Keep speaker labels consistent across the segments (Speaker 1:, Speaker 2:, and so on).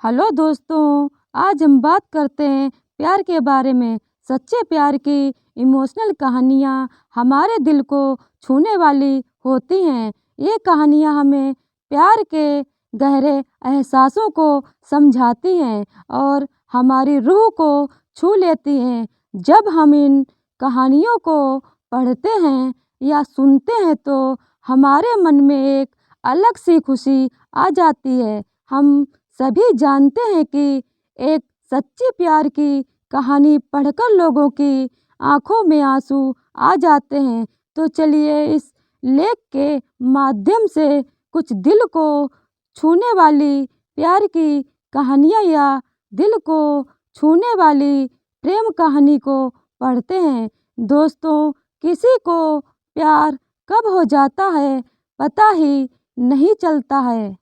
Speaker 1: Hello दोस्तों, आज हम बात करते हैं प्यार के बारे में। सच्चे प्यार की इमोशनल कहानियाँ हमारे दिल को छूने वाली होती हैं। ये कहानियाँ हमें प्यार के गहरे एहसासों को समझाती हैं और हमारी रूह को छू लेती हैं। जब हम इन कहानियों को पढ़ते हैं या सुनते हैं तो हमारे मन में एक अलग सी खुशी आ जाती है। हम सभी जानते हैं कि एक सच्ची प्यार की कहानी पढ़कर लोगों की आंखों में आंसू आ जाते हैं। तो चलिए इस लेख के माध्यम से कुछ दिल को छूने वाली प्यार की कहानियाँ या दिल को छूने वाली प्रेम कहानी को पढ़ते हैं। दोस्तों, किसी को प्यार कब हो जाता है पता ही नहीं चलता है।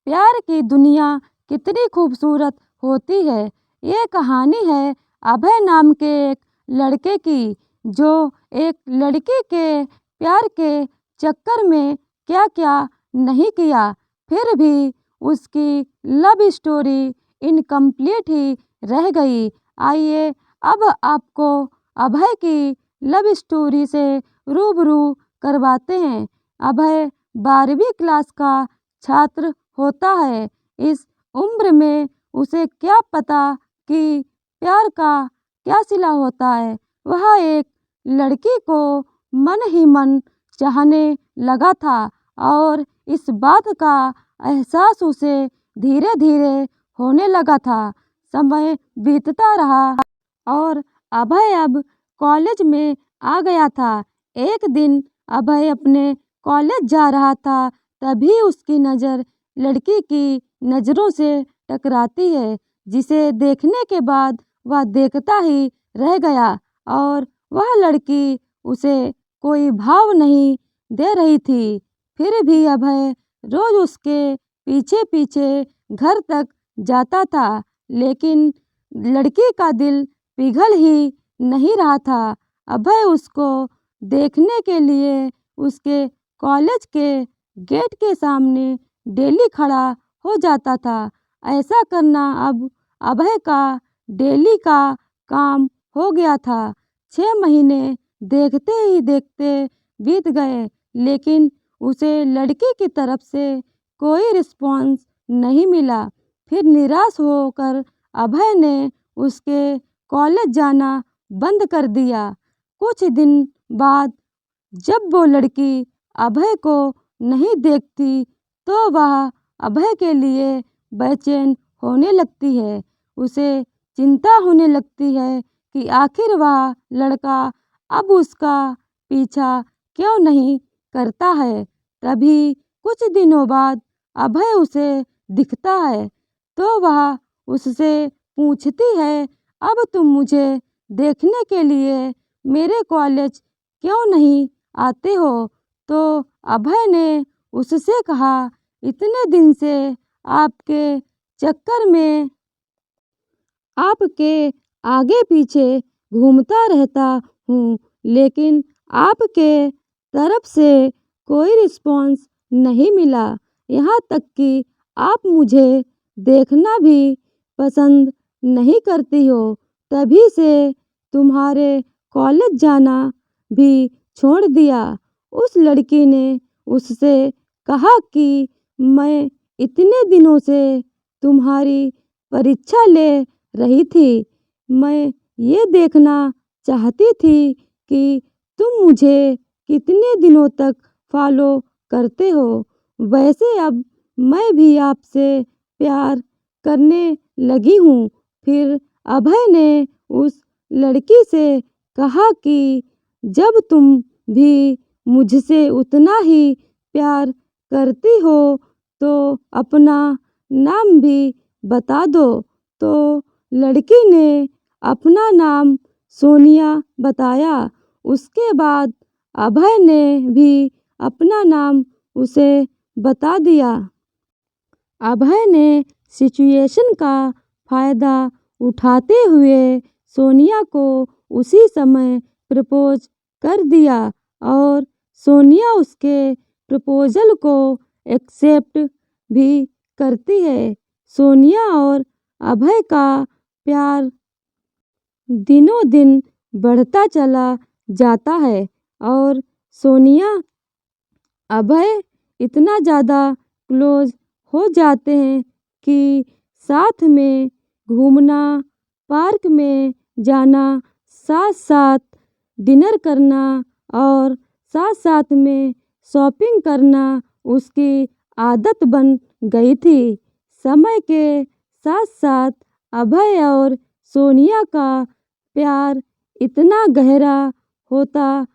Speaker 1: प्यार की दुनिया कितनी खूबसूरत होती है। ये कहानी है अभय नाम के एक लड़के की, जो एक लड़की के प्यार के चक्कर में क्या क्या नहीं किया, फिर भी उसकी लव स्टोरी इनकम्प्लीट ही रह गई। आइए अब आपको अभय की लव स्टोरी से रूबरू करवाते हैं। अभय 12वीं क्लास का छात्र होता है। इस उम्र में उसे क्या पता कि प्यार का क्या सिला होता है। वह एक लड़की को मन ही मन चाहने लगा था और इस बात का एहसास उसे धीरे धीरे होने लगा था। समय बीतता रहा और अभय अब कॉलेज में आ गया था। एक दिन अभय अपने कॉलेज जा रहा था, तभी उसकी नज़र लड़की की नज़रों से टकराती है, जिसे देखने के बाद वह देखता ही रह गया और वह लड़की उसे कोई भाव नहीं दे रही थी। फिर भी अभय रोज उसके पीछे पीछे घर तक जाता था, लेकिन लड़की का दिल पिघल ही नहीं रहा था। अभय उसको देखने के लिए उसके कॉलेज के गेट के सामने डेली खड़ा हो जाता था। ऐसा करना अब अभय का डेली का काम हो गया था। 6 महीने देखते ही देखते बीत गए, लेकिन उसे लड़की की तरफ से कोई रिस्पॉन्स नहीं मिला। फिर निराश होकर अभय ने उसके कॉलेज जाना बंद कर दिया। कुछ दिन बाद जब वो लड़की अभय को नहीं देखती तो वह अभय के लिए बेचैन होने लगती है। उसे चिंता होने लगती है कि आखिर वह लड़का अब उसका पीछा क्यों नहीं करता है। तभी कुछ दिनों बाद अभय उसे दिखता है तो वह उससे पूछती है, अब तुम मुझे देखने के लिए मेरे कॉलेज क्यों नहीं आते हो। तो अभय ने उससे कहा, इतने दिन से आपके चक्कर में आपके आगे पीछे घूमता रहता हूँ, लेकिन आपके तरफ से कोई रिस्पॉन्स नहीं मिला। यहाँ तक कि आप मुझे देखना भी पसंद नहीं करती हो। तभी से तुम्हारे कॉलेज जाना भी छोड़ दिया। उस लड़की ने उससे कहा कि मैं इतने दिनों से तुम्हारी परीक्षा ले रही थी। मैं ये देखना चाहती थी कि तुम मुझे कितने दिनों तक फॉलो करते हो। वैसे अब मैं भी आपसे प्यार करने लगी हूँ। फिर अभय ने उस लड़की से कहा कि जब तुम भी मुझसे उतना ही प्यार करती हो तो अपना नाम भी बता दो। तो लड़की ने अपना नाम सोनिया बताया। उसके बाद अभय ने भी अपना नाम उसे बता दिया। अभय ने सिचुएशन का फ़ायदा उठाते हुए सोनिया को उसी समय प्रपोज कर दिया और सोनिया उसके प्रपोजल को एक्सेप्ट भी करती है। सोनिया और अभय का प्यार दिनों दिन बढ़ता चला जाता है और सोनिया अभय इतना ज़्यादा क्लोज हो जाते हैं कि साथ में घूमना, पार्क में जाना, साथ-साथ डिनर करना और साथ-साथ में शॉपिंग करना उसकी आदत बन गई थी। समय के साथ-साथ अभय और सोनिया का प्यार इतना गहरा होता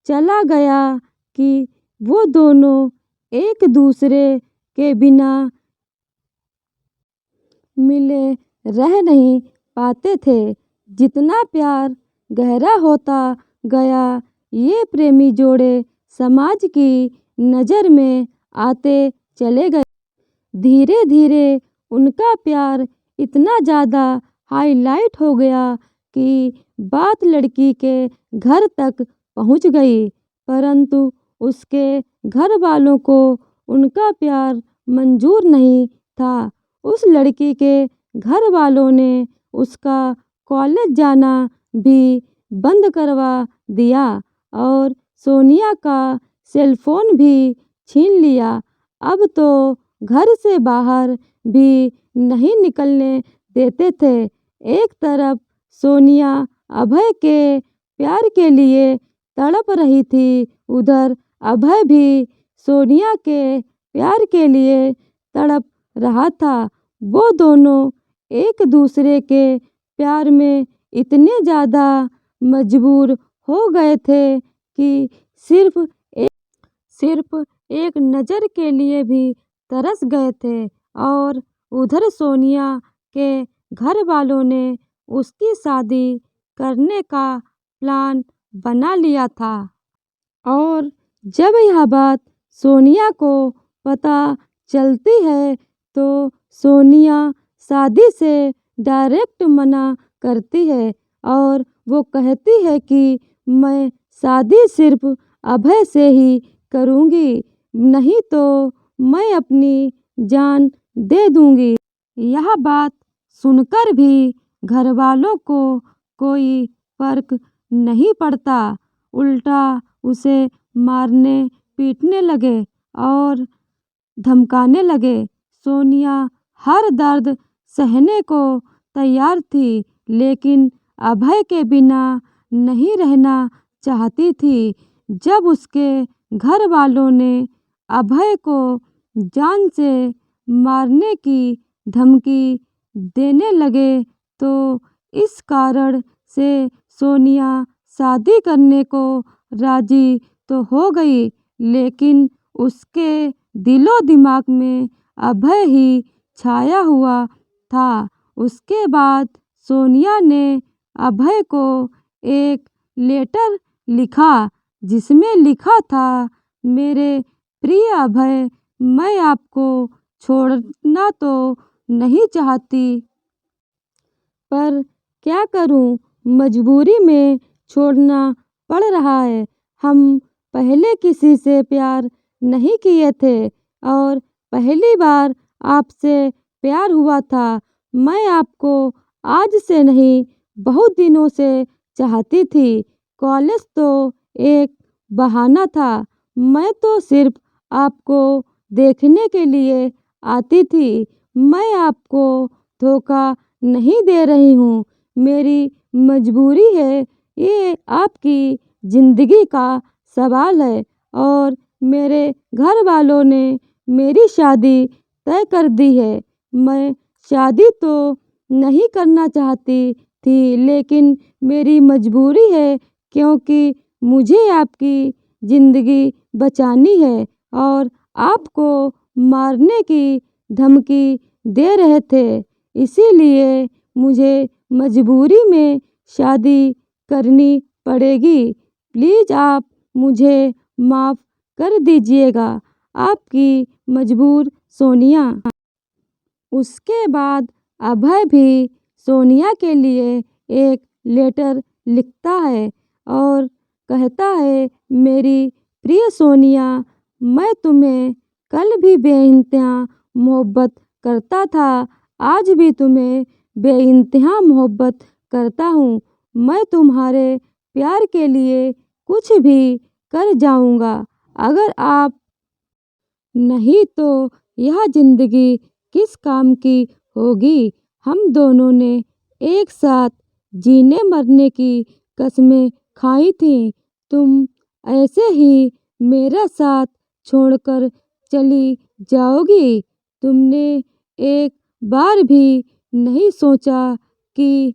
Speaker 1: चला गया कि वो दोनों एक दूसरे के बिना मिले रह नहीं पाते थे। जितना प्यार गहरा होता गया, ये प्रेमी जोड़े समाज की नज़र में आते चले गए। धीरे-धीरे उनका प्यार इतना ज़्यादा हाईलाइट हो गया कि बात लड़की के घर तक पहुंच गई, परंतु उसके घर वालों को उनका प्यार मंजूर नहीं था। उस लड़की के घर वालों ने उसका कॉलेज जाना भी बंद करवा दिया और सोनिया का सेलफोन भी छीन लिया। अब तो घर से बाहर भी नहीं निकलने देते थे। एक तरफ सोनिया अभय के प्यार के लिए तड़प रही थी, उधर अभय भी सोनिया के प्यार के लिए तड़प रहा था। वो दोनों एक दूसरे के प्यार में इतने ज़्यादा मजबूर हो गए थे कि सिर्फ एक नज़र के लिए भी तरस गए थे और उधर सोनिया के घर वालों ने उसकी शादी करने का प्लान बना लिया था। और जब यह बात सोनिया को पता चलती है तो सोनिया शादी से डायरेक्ट मना करती है और वो कहती है कि मैं शादी सिर्फ अभय से ही करूँगी, नहीं तो मैं अपनी जान दे दूँगी। यह बात सुनकर भी घरवालों को कोई फर्क नहीं पड़ता, उल्टा उसे मारने पीटने लगे और धमकाने लगे। सोनिया हर दर्द सहने को तैयार थी, लेकिन अभय के बिना नहीं रहना चाहती थी। जब उसके घर वालों ने अभय को जान से मारने की धमकी देने लगे तो इस कारण से सोनिया शादी करने को राजी तो हो गई, लेकिन उसके दिलो दिमाग में अभय ही छाया हुआ था। उसके बाद सोनिया ने अभय को एक लेटर लिखा जिसमें लिखा था, मेरे प्रिय अभय, मैं आपको छोड़ना तो नहीं चाहती, पर क्या करूं, मजबूरी में छोड़ना पड़ रहा है। हम पहले किसी से प्यार नहीं किए थे और पहली बार आपसे प्यार हुआ था। मैं आपको आज से नहीं, बहुत दिनों से चाहती थी। कॉलेज तो एक बहाना था, मैं तो सिर्फ आपको देखने के लिए आती थी। मैं आपको धोखा नहीं दे रही हूँ, मेरी मजबूरी है। ये आपकी ज़िंदगी का सवाल है और मेरे घर वालों ने मेरी शादी तय कर दी है। मैं शादी तो नहीं करना चाहती थी, लेकिन मेरी मजबूरी है क्योंकि मुझे आपकी ज़िंदगी बचानी है और आपको मारने की धमकी दे रहे थे, इसीलिए मुझे मजबूरी में शादी करनी पड़ेगी। प्लीज़ आप मुझे माफ़ कर दीजिएगा, आपकी मजबूर सोनिया। उसके बाद अभय भी सोनिया के लिए एक लेटर लिखता है और कहता है, मेरी प्रिय सोनिया, मैं तुम्हें कल भी बेइंतहा मोहब्बत करता था, आज भी तुम्हें बेइंतहा मोहब्बत करता हूँ। मैं तुम्हारे प्यार के लिए कुछ भी कर जाऊँगा। अगर आप नहीं तो यह ज़िंदगी किस काम की होगी। हम दोनों ने एक साथ जीने मरने की कस्में खाई थीं। तुम ऐसे ही मेरा साथ छोड़कर चली जाओगी। तुमने एक बार भी नहीं सोचा कि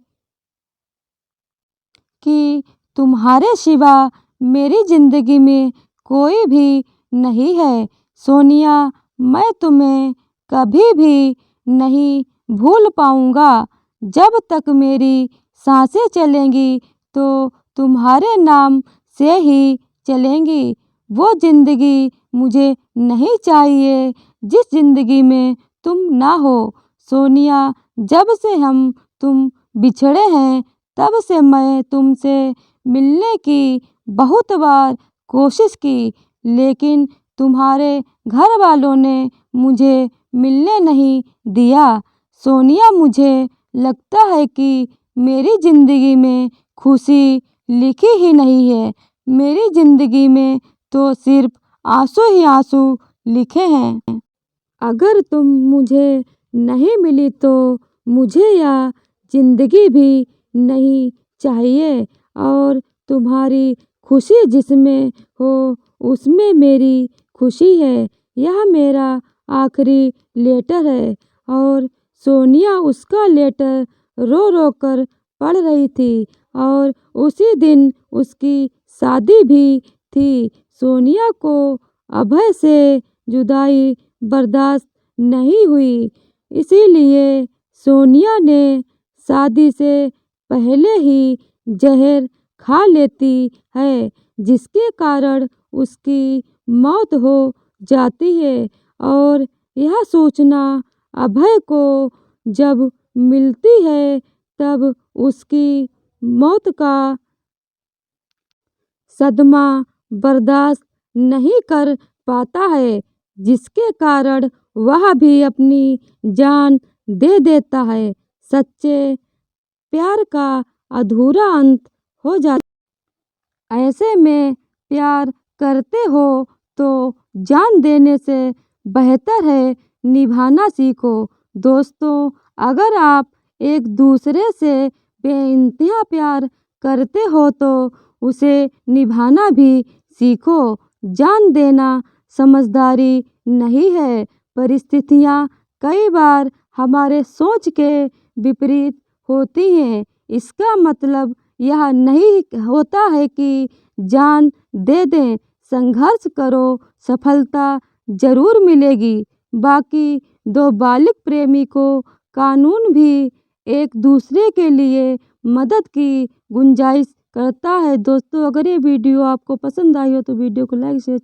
Speaker 1: तुम्हारे सिवा मेरी ज़िंदगी में कोई भी नहीं है। सोनिया, मैं तुम्हें कभी भी नहीं भूल पाऊँगा। जब तक मेरी सांसें चलेंगी तो तुम्हारे नाम से ही चलेंगी। वो ज़िंदगी मुझे नहीं चाहिए जिस ज़िंदगी में तुम ना हो। सोनिया, जब से तुम बिछड़े हैं तब से मैं तुमसे मिलने की बहुत बार कोशिश की, लेकिन तुम्हारे घर वालों ने मुझे मिलने नहीं दिया। सोनिया, मुझे लगता है कि मेरी ज़िंदगी में खुशी लिखी ही नहीं है। मेरी ज़िंदगी में तो सिर्फ आंसू ही आंसू लिखे हैं। अगर तुम मुझे नहीं मिली तो मुझे यह ज़िंदगी भी नहीं चाहिए और तुम्हारी खुशी जिसमें हो उसमें मेरी खुशी है। यह मेरा आखिरी लेटर है। और सोनिया उसका लेटर रो रो कर पढ़ रही थी और उसी दिन उसकी शादी भी थी। सोनिया को अभय से जुदाई बर्दाश्त नहीं हुई, इसीलिए सोनिया ने शादी से पहले ही जहर खा लेती है, जिसके कारण उसकी मौत हो जाती है। और यह सूचना अभय को जब मिलती है तब उसकी मौत का सदमा बर्दाश्त नहीं कर पाता है, जिसके कारण वह भी अपनी जान दे देता है। सच्चे प्यार का अधूरा अंत हो जाता। ऐसे में प्यार करते हो तो जान देने से बेहतर है निभाना सीखो। दोस्तों, अगर आप एक दूसरे से बेइंतहा प्यार करते हो तो उसे निभाना भी सीखो। जान देना समझदारी नहीं है। परिस्थितियाँ कई बार हमारे सोच के विपरीत होती हैं। इसका मतलब यह नहीं होता है कि जान दे दें। संघर्ष करो, सफलता ज़रूर मिलेगी। बाकी दो बालिग प्रेमी को कानून भी एक दूसरे के लिए मदद की गुंजाइश करता है। दोस्तों, अगर ये वीडियो आपको पसंद आई हो तो वीडियो को लाइक शेयर